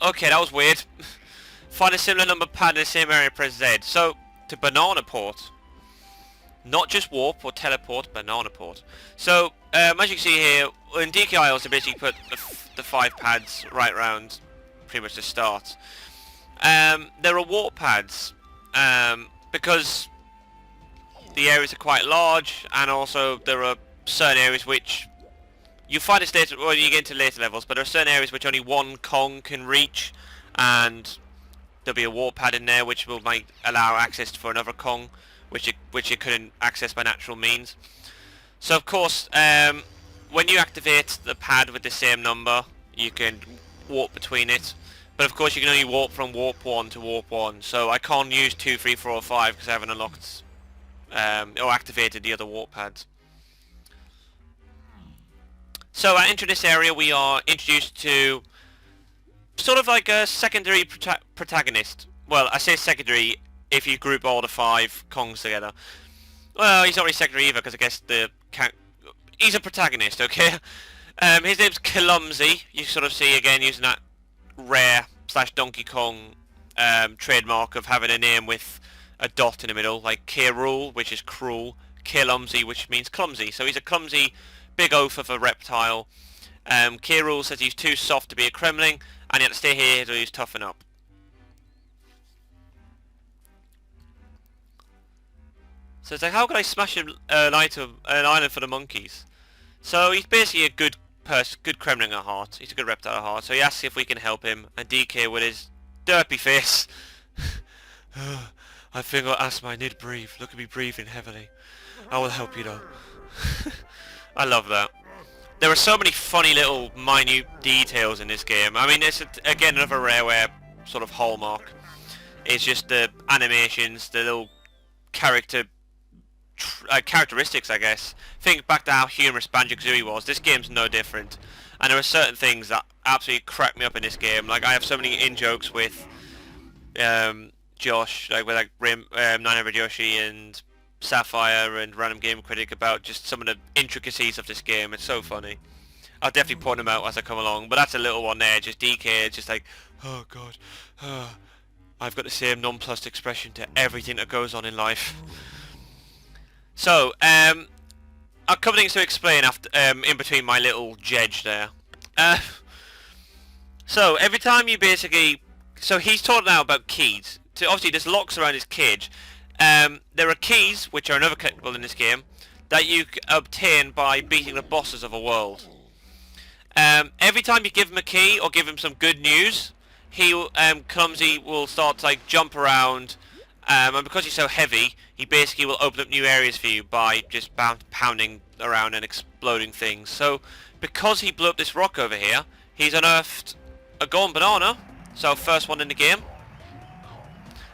Okay, that was weird. Find a similar number pad in the same area, press Z. So, to banana port. Not just warp or teleport, banana port. So, as you can see here, in DK Isles they basically put the 5 pads right around pretty much the start. There are warp pads, because the areas are quite large, and also there are certain areas which you find it later when you get into later levels, but there are certain areas which only one Kong can reach, and there'll be a warp pad in there which might allow access for another Kong, which you couldn't access by natural means. So of course, when you activate the pad with the same number, you can warp between it. But of course, you can only warp from warp 1 to warp 1. So I can't use 2, 3, 4, or 5 because I haven't unlocked or activated the other warp pads. So entering this area, we are introduced to sort of like a secondary protagonist. Well, I say secondary if you group all the 5 Kongs together. Well, he's not really secondary either because I guess he's a protagonist, okay? His name's K.Lumsy. You sort of see again using that rare / Donkey Kong trademark of having a name with a dot in the middle, like K. which is cruel, K.Lumsy, which means clumsy. So he's a clumsy big oaf of a reptile. K. says he's too soft to be a Kremling, and he had to stay here so he's toughen up. So it's like, how could I smash an island for the monkeys? So he's basically a good Kremling at heart. He's a good reptile at heart. So he asks if we can help him, and DK with his derpy face. I think I'll ask my need to breathe. Look at me breathing heavily. I will help you though. I love that. There are so many funny little minute details in this game. I mean, it's again another Rareware sort of hallmark. It's just the animations, the little characteristics, I guess. Think back to how humorous Banjo-Kazooie was. This game's no different. And there are certain things that absolutely crack me up in this game. Like, I have so many in-jokes with Josh, like with like 900 Yoshi and Sapphire and Random Game Critic about just some of the intricacies of this game. It's so funny. I'll definitely point them out as I come along. But that's a little one there, just DK, just like, oh god, I've got the same nonplussed expression to everything that goes on in life. So, a couple things to explain after, in between my little jedge there. So, every time you basically... So, he's taught now about keys. So, obviously, there's locks around his cage. There are keys, which are another collectible in this game, that you obtain by beating the bosses of a world. Every time you give him a key or give him some good news, he, Clumsy, will start to like, jump around. And because he's so heavy, he basically will open up new areas for you by just pounding around and exploding things. So, because he blew up this rock over here, he's unearthed a golden banana, so first one in the game.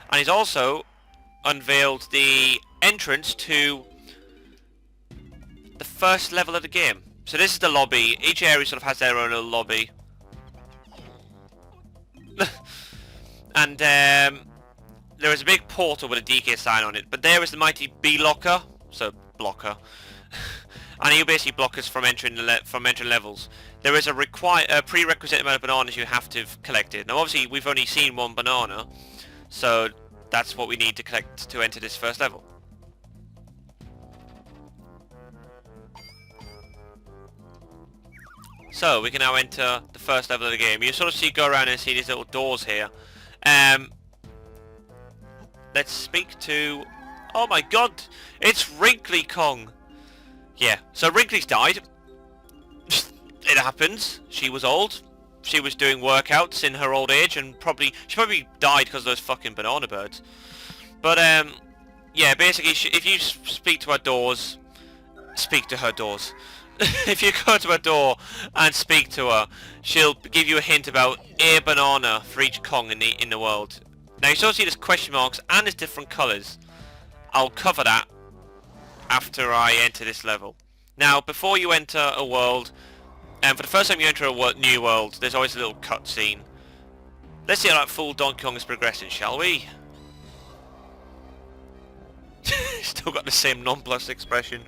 And he's also unveiled the entrance to the first level of the game. So this is the lobby. Each area sort of has their own little lobby. And there is a big portal with a DK sign on it, but there is the mighty B locker, so blocker, and he'll basically block us from entering levels. There is a prerequisite amount of bananas you have to have collected. Now, obviously, we've only seen one banana, so that's what we need to collect to enter this first level. So we can now enter the first level of the game. You sort of go around and see these little doors here. Let's speak to... Oh my god! It's Wrinkly Kong! Yeah, so Wrinkly's died. It happens. She was old. She was doing workouts in her old age and she probably died because of those fucking banana birds. But, yeah, basically, if you speak to her doors... Speak to her doors. If you go to her door and speak to her, she'll give you a hint about a banana for each Kong in the world. Now you sort of see there's question marks and there's different colours. I'll cover that after I enter this level. Now before you enter a world, and for the first time you enter a new world, there's always a little cutscene. Let's see how that full Donkey Kong is progressing, shall we? Still got the same nonplussed expression.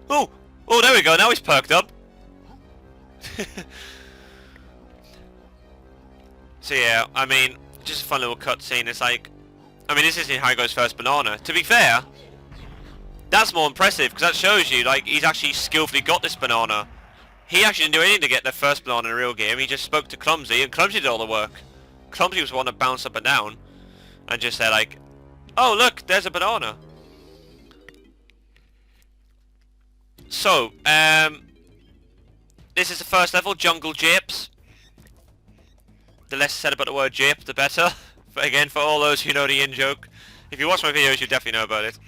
Oh! Oh, there we go, now he's perked up. So yeah, I mean, just a fun little cutscene. It's like, I mean, this isn't how he goes first banana. To be fair, that's more impressive because that shows you like he's actually skillfully got this banana. He actually didn't do anything to get the first banana in a real game. He just spoke to K.Lumsy, and K.Lumsy did all the work. K.Lumsy was the one that bounced up and down and just said like, oh look, there's a banana. So, this is the first level, Jungle Japes. The less said about the word Jape, the better. But again, for all those who know the in-joke. If you watch my videos, you definitely know about it.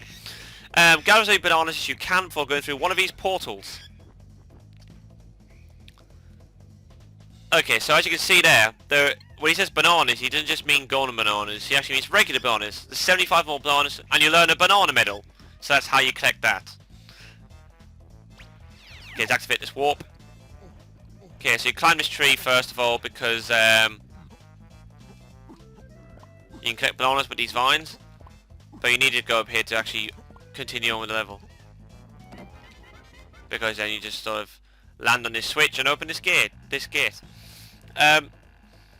Gather as many bananas as you can before going through one of these portals. Okay, so as you can see there, when he says bananas, he doesn't just mean golden bananas. He actually means regular bananas. There's 75 more bananas, and you learn a banana medal. So that's how you collect that. Okay, let's activate this warp. Okay, so you climb this tree first of all because you can collect bananas with these vines, but you need to go up here to actually continue on with the level. Because then you just sort of land on this switch and open this gate. So yeah,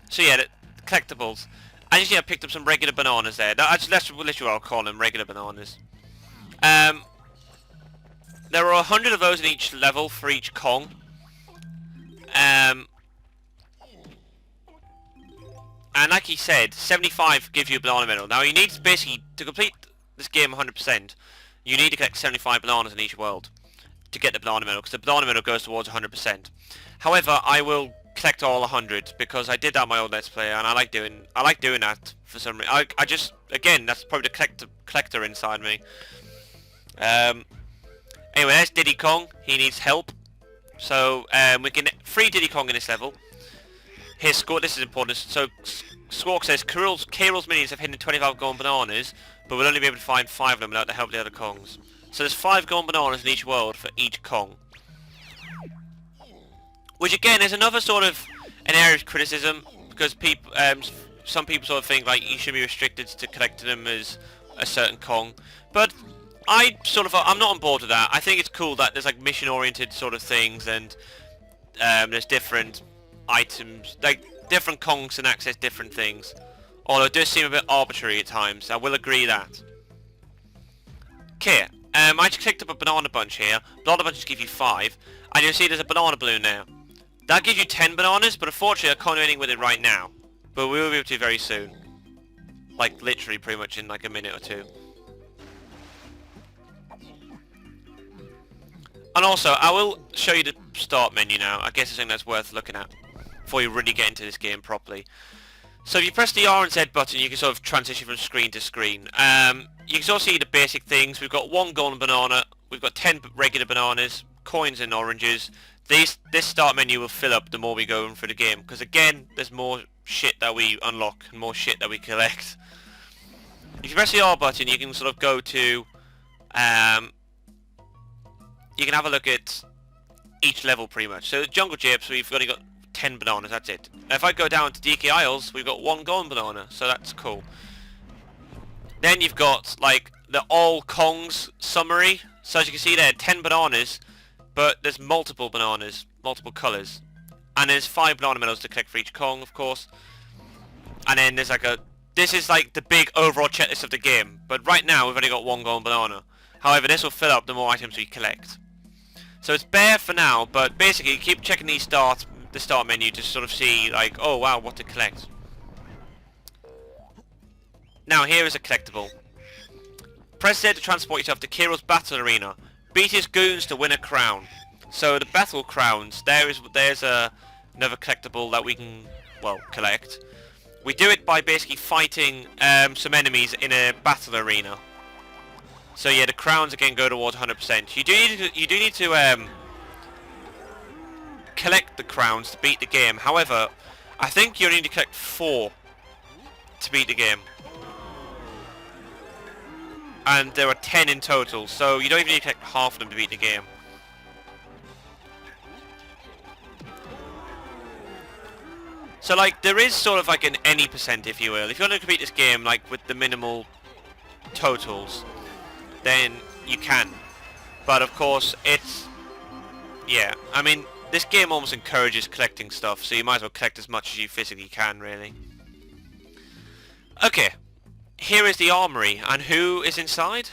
the collectibles. I just picked up some regular bananas there. That's literally what I'll call them, regular bananas. There are 100 of those in each level for each Kong. And like he said, 75 gives you a banana medal. Now you need to basically, to complete this game 100%, you need to collect 75 bananas in each world to get the banana medal, because the banana medal goes towards 100%. However, I will collect all 100 because I did that in my old Let's Play, and I like doing that for some reason. I just, again, that's probably the collector inside me. Anyway, there's Diddy Kong. He needs help. So we can free Diddy Kong in this level. Here's Squawk. This is important. So Squawk says K.Rool's minions have hidden 25 golden bananas, but we'll only be able to find 5 of them without the help of the other Kongs. So there's 5 golden bananas in each world for each Kong. Which again is another sort of an area of criticism, because some people sort of think like you should be restricted to collecting them as a certain Kong, but I'm not on board with that. I think it's cool that there's like mission oriented sort of things, and there's different items, like different Kongs can access different things. Although it does seem a bit arbitrary at times, I will agree that. Okay, I just clicked up a banana bunch here. Banana bunches give you 5, and you'll see there's a banana balloon there. That gives you 10 bananas, but unfortunately I can't do anything with it right now. But we will be able to very soon. Like literally pretty much in like a minute or two. And also, I will show you the start menu now. I guess it's something that's worth looking at before you really get into this game properly. So if you press the R and Z button, you can sort of transition from screen to screen. You can sort of see the basic things. We've got 1 golden banana, we've got 10 regular bananas, coins and oranges. This start menu will fill up the more we go through the game, because again, there's more shit that we unlock and more shit that we collect. If you press the R button, you can sort of go to, you can have a look at each level pretty much. So Jungle Gyps, we've only got 10 bananas, that's it. Now if I go down to DK Isles, we've got 1 golden banana, so that's cool. Then you've got like the all Kongs summary. So as you can see there, 10 bananas, but there's multiple bananas, multiple colours. And there's 5 banana medals to collect for each Kong, of course. And then there's like this is like the big overall checklist of the game. But right now we've only got 1 golden banana. However, this will fill up the more items we collect. So it's bare for now, but basically keep checking the start menu to sort of see like, oh wow, what to collect. Now here is a collectible. Press Z to transport yourself to K.Rool's battle arena. Beat his goons to win a crown. So the battle crowns, there's another collectible that we can, well, collect. We do it by basically fighting some enemies in a battle arena. So yeah, the crowns again go towards 100%. You do need to collect the crowns to beat the game. However, I think you only need to collect 4 to beat the game. And there are 10 in total, so you don't even need to collect half of them to beat the game. So like, there is sort of like an any percent, if you will. If you want to complete this game like with the minimal totals, then you can. But of course, it's, yeah, I mean, this game almost encourages collecting stuff, so you might as well collect as much as you physically can, really. Okay, here is the armory, and who is inside?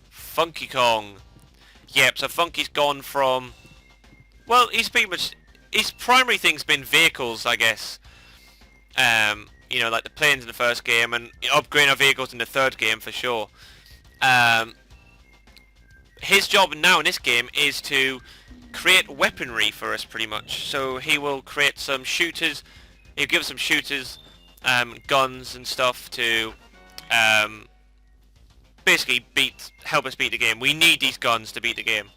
Funky Kong. Yep, so Funky's gone from... Well, he's pretty much... His primary thing's been vehicles, I guess. You know, like the planes in the first game, and upgrading our vehicles in the third game for sure. His job now in this game is to create weaponry for us, pretty much. So he will create some shooters. He'll give us some shooters, guns and stuff to basically help us beat the game. We need these guns to beat the game.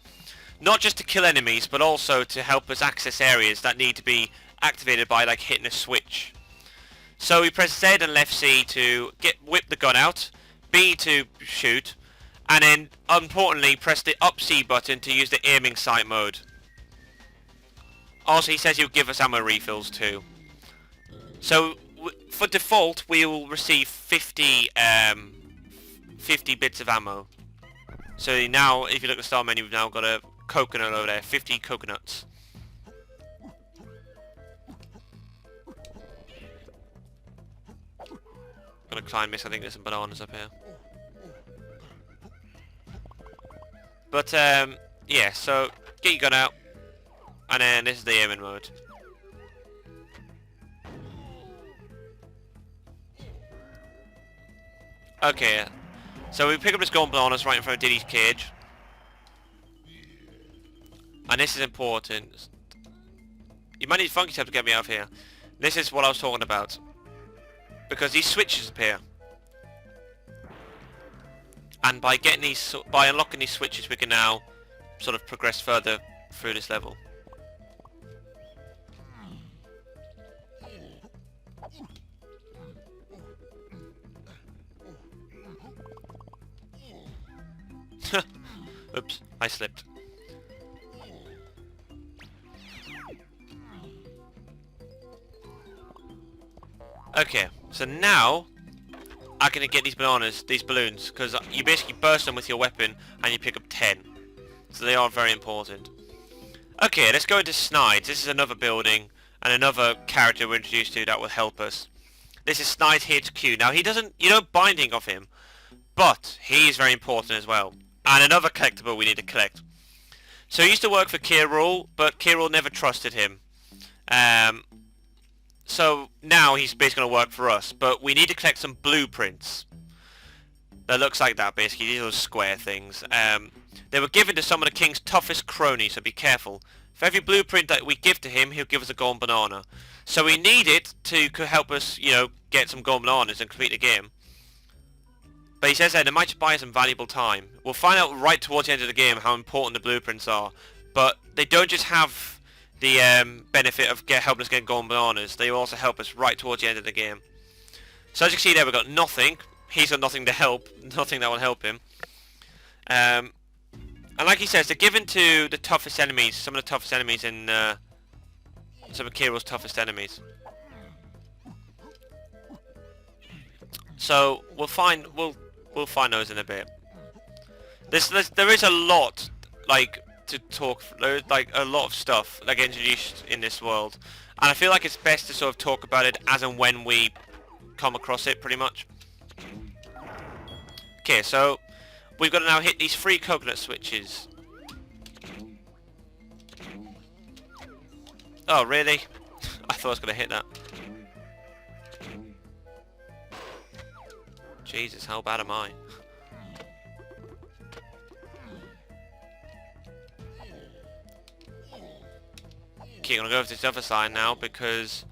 Not just to kill enemies, but also to help us access areas that need to be activated by like hitting a switch. So we press Z and left C to whip the gun out, B to shoot, and then importantly press the up C button to use the aiming sight mode. Also he says he'll give us ammo refills too. So for default we will receive 50 bits of ammo. So now if you look at the start menu, we've now got a coconut over there, 50 coconuts. Gonna climb this, I think there's some bananas up here. But yeah, so get your gun out, and then this is the aiming mode. Okay, so we pick up this golden bananas right in front of Diddy's cage. And this is important. You might need Funky Tail to get me out of here. This is what I was talking about. Because these switches appear. And by unlocking these switches we can now sort of progress further through this level. Oops, I slipped. Okay, so now I can get these bananas, these balloons, because you basically burst them with your weapon and you pick up 10. So they are very important. Okay, let's go into Snides. This is another building and another character we're introduced to that will help us. This is Snides HQ. Now you don't binding off him, but he is very important as well. And another collectible we need to collect. So he used to work for K. Rool, but K. Rool never trusted him. So now he's basically going to work for us, but we need to collect some blueprints. That looks like that basically, these are those square things. They were given to some of the king's toughest cronies, so be careful. For every blueprint that we give to him, he'll give us a golden banana. So we need it to help us, you know, get some golden bananas and complete the game. But he says that it might buy some valuable time. We'll find out right towards the end of the game how important the blueprints are. But they don't just have the benefit of helping us get golden bananas. They also help us right towards the end of the game. So as you can see there, we've got nothing. He's got nothing to help. Nothing that will help him. And like he says, they're given to the toughest enemies. Some of the toughest enemies in... some of K. Rool's toughest enemies. So we'll find those in a bit. There is a lot, like, to talk. There's like a lot of stuff that get introduced in this world, and I feel like it's best to sort of talk about it as and when we come across it, pretty much. Okay, so we've got to now hit these 3 coconut switches. Oh, really? I thought I was going to hit that. Jesus, how bad am I? Okay, I'm going to go over to this other side now, because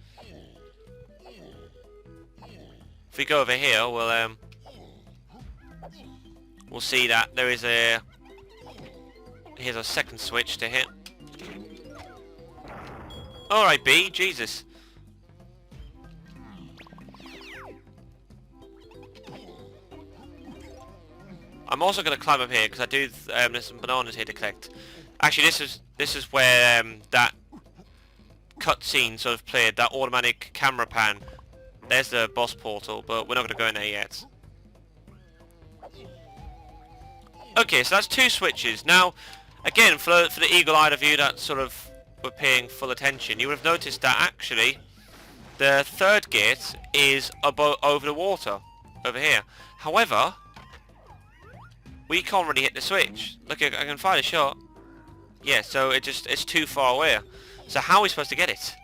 if we go over here, we'll see that there is here's a second switch to hit. Alright, B, Jesus. I'm also going to climb up here because I do. There's some bananas here to collect. Actually, this is where that cutscene sort of played. That automatic camera pan. There's the boss portal, but we're not going to go in there yet. Okay, so that's 2 switches. Now, again, for the eagle-eyed of you that sort of were paying full attention, you would have noticed that actually The third gate is over the water, over here. However, we can't really hit the switch. Look, I can fire a shot. Yeah, so it's too far away. So how are we supposed to get it?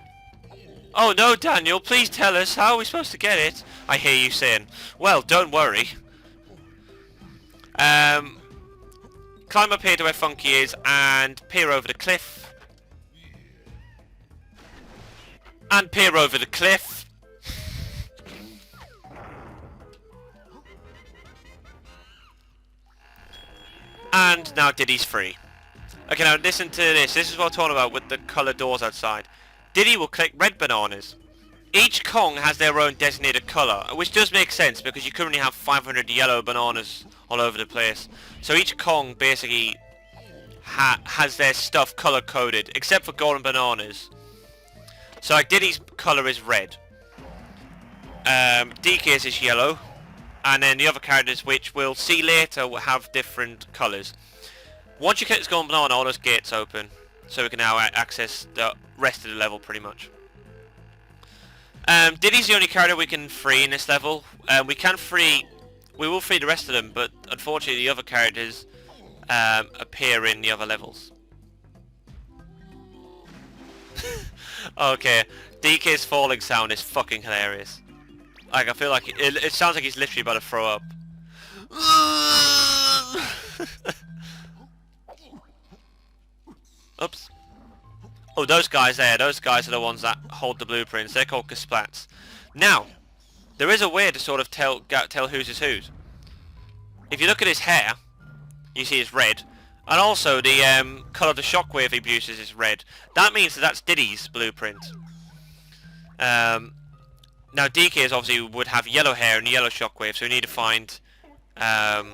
Oh no, Daniel, please tell us how are we supposed to get it? I hear you saying. Well, don't worry. Climb up here to where Funky is and peer over the cliff. And peer over the cliff. And now Diddy's free. Okay, now listen to this. This is what I'm talking about with the coloured doors outside. Diddy will collect red bananas. Each Kong has their own designated colour, which does make sense because you currently have 500 yellow bananas all over the place. So each Kong basically has their stuff colour coded, except for golden bananas. So like Diddy's colour is red. DK's is yellow. And then the other characters, which we'll see later, will have different colours. Once you get this golden banana, all those gates open. So we can now access the rest of the level pretty much. Diddy's the only character we can free in this level. We will free the rest of them, but unfortunately the other characters appear in the other levels. Okay, DK's falling sound is fucking hilarious. Like, I feel like it sounds like he's literally about to throw up. Oops. Oh, those guys there, those guys are the ones that hold the blueprints. They're called Gasplats. Now, there is a way to sort of tell whose is whose. If you look at his hair, you see it's red. And also the colour of the shockwave he produces is red. That means that that's Diddy's blueprint. Now DK's obviously would have yellow hair and yellow shockwave, so we need to find a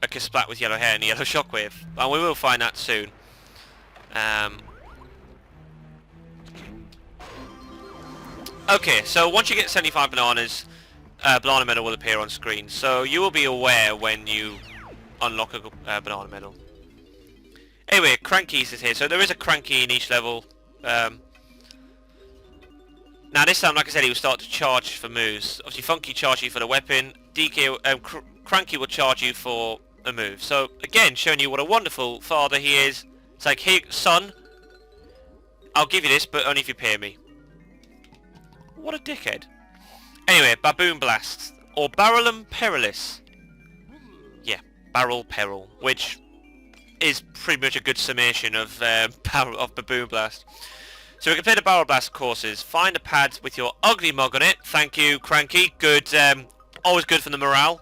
Kasplat with yellow hair and yellow shockwave. And we will find that soon. Okay, so once you get 75 bananas, banana medal will appear on screen. So you will be aware when you unlock a banana medal. Anyway, Cranky's is here. So there is a Cranky in each level. Now this time, like I said, he will start to charge for moves. Obviously Funky charge you for the weapon. Cranky will charge you for a move. So again, showing you what a wonderful father he is. It's like, hey son, I'll give you this, but only if you pay me. What a dickhead. Anyway, Baboon Blast, or Barrelum Perilous. Yeah, Barrel Peril, which is pretty much a good summation of Baboon Blast. So we can play the Barrel Blast courses. Find a pad with your ugly mug on it. Thank you, Cranky. Good, always good for the morale.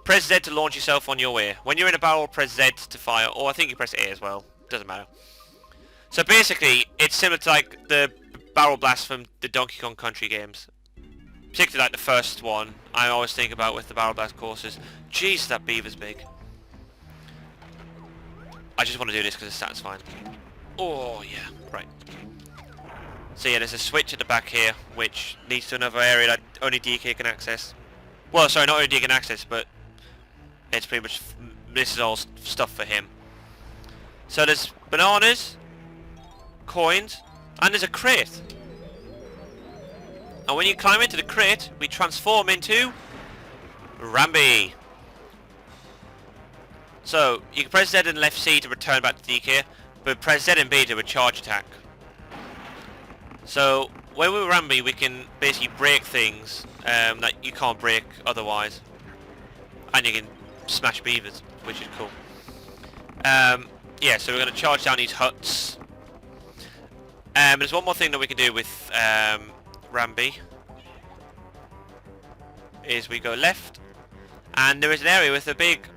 Press Z to launch yourself on your way. When you're in a barrel, press Z to fire, or I think you press A as well. Doesn't matter. So basically, it's similar to like the Barrel Blast from the Donkey Kong Country games. Particularly like the first one, I always think about with the Barrel Blast courses. Jeez, that beaver's big. I just want to do this because it's satisfying. Oh, yeah, right. So yeah, there's a switch at the back here, which leads to another area that only DK can access. Well, sorry, not only DK can access, but it's pretty much, this is all stuff for him. So there's bananas, coins, and there's a crate. And when you climb into the crate, we transform into Rambi. So you can press Z and left C to return back to DK, but press Z and B to a charge attack. So when we're Rambi, we can basically break things that you can't break otherwise, and you can smash beavers, which is cool. Yeah, so we're going to charge down these huts. There's one more thing that we can do with Rambi. Is we go left, and there is an area with a big,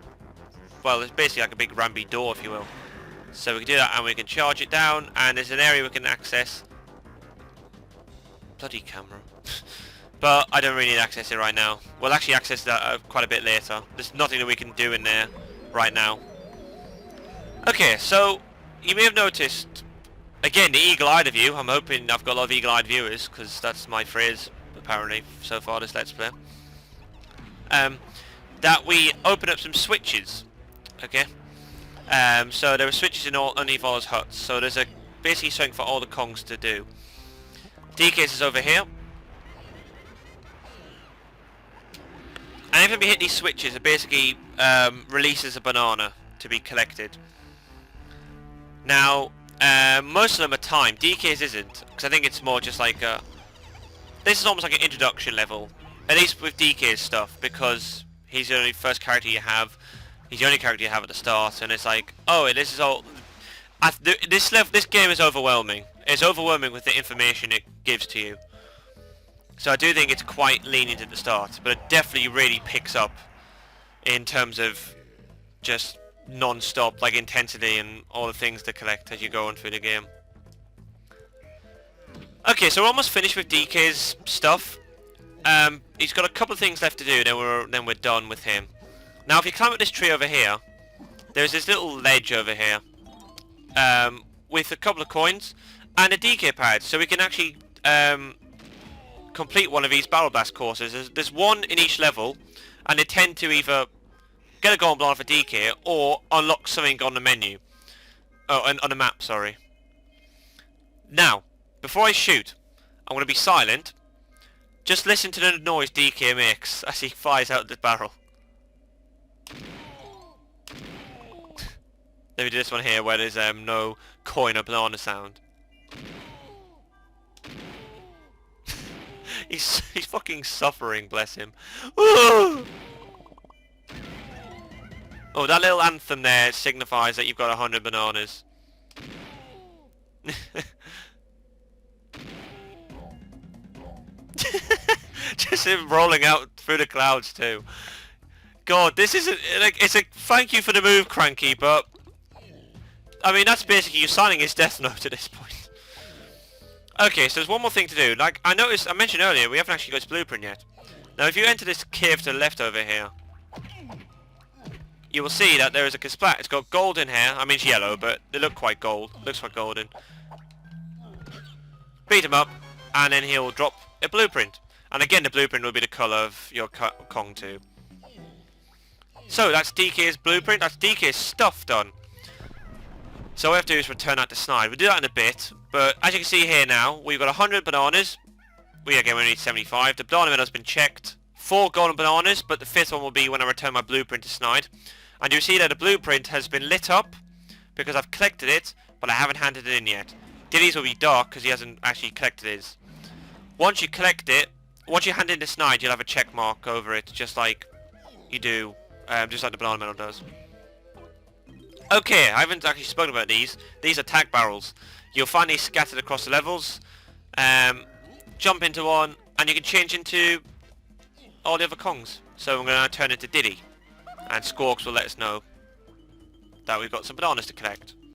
well, it's basically like a big Rambi door, if you will. So we can do that, and we can charge it down, and there's an area we can access. Bloody camera. But I don't really need to access it right now. We'll actually access that quite a bit later. There's nothing that we can do in there right now. Okay, so you may have noticed, again, the eagle-eyed view. I'm hoping I've got a lot of eagle-eyed viewers, because that's my phrase, apparently, so far this Let's Play. That we open up some switches. Okay. So there are switches in underneath all those huts. So there's basically something for all the Kongs to do. DKs is over here. And every time you hit these switches, it basically releases a banana to be collected. Now, most of them are timed. DKs isn't, because I think it's more just like a... This is almost like an introduction level, at least with DK's stuff, because he's the only first character you have. He's the only character you have at the start, and it's like, oh, this is all... This game is overwhelming. It's overwhelming with the information it gives to you. So I do think it's quite lenient at the start, but it definitely really picks up in terms of just non-stop, like intensity and all the things to collect as you go on through the game. Okay, so we're almost finished with DK's stuff. He's got a couple of things left to do, then we're done with him. Now if you climb up this tree over here, there's this little ledge over here with a couple of coins and a DK pad, so we can actually complete one of these Barrel Blast courses. There's one in each level, and they tend to either get a golden banana for DK or unlock something on the menu. Oh, on the map, sorry. Now, before I shoot, I'm going to be silent. Just listen to the noise DK makes as he flies out the barrel. Let me do this one here where there's no coin or banana sound. He's fucking suffering, bless him. Ooh! Oh, that little anthem there signifies that you've got 100 bananas. Just him rolling out through the clouds too. God, this isn't like it's a thank you for the move, Cranky, but I mean that's basically you signing his death note at this point. Okay, so there's one more thing to do. Like I mentioned earlier, we haven't actually got his blueprint yet. Now, if you enter this cave to the left over here, you will see that there is a splat. It's got golden hair. I mean, it's yellow, but they look quite gold. Looks quite golden. Beat him up, and then he'll drop a blueprint. And again, the blueprint will be the colour of your Kong too. So that's DK's blueprint. That's DK's stuff done. So all we have to do is return that to Snide. We'll do that in a bit. But as you can see here now, we've got 100 bananas. We need 75. The banana meadow has been checked. 4 golden bananas, but the 5th one will be when I return my blueprint to Snide. And you see that the blueprint has been lit up because I've collected it, but I haven't handed it in yet. Diddy's will be dark because he hasn't actually collected his. Once you collect it, once you hand it in to Snide, you'll have a check mark over it, just like you do, just like the banana meadow does. Okay, I haven't actually spoken about these. These are tag barrels. You'll find these scattered across the levels. Jump into one, and you can change into all the other Kongs. So I'm going to turn into Diddy, and Squawks will let us know that we've got some bananas to collect.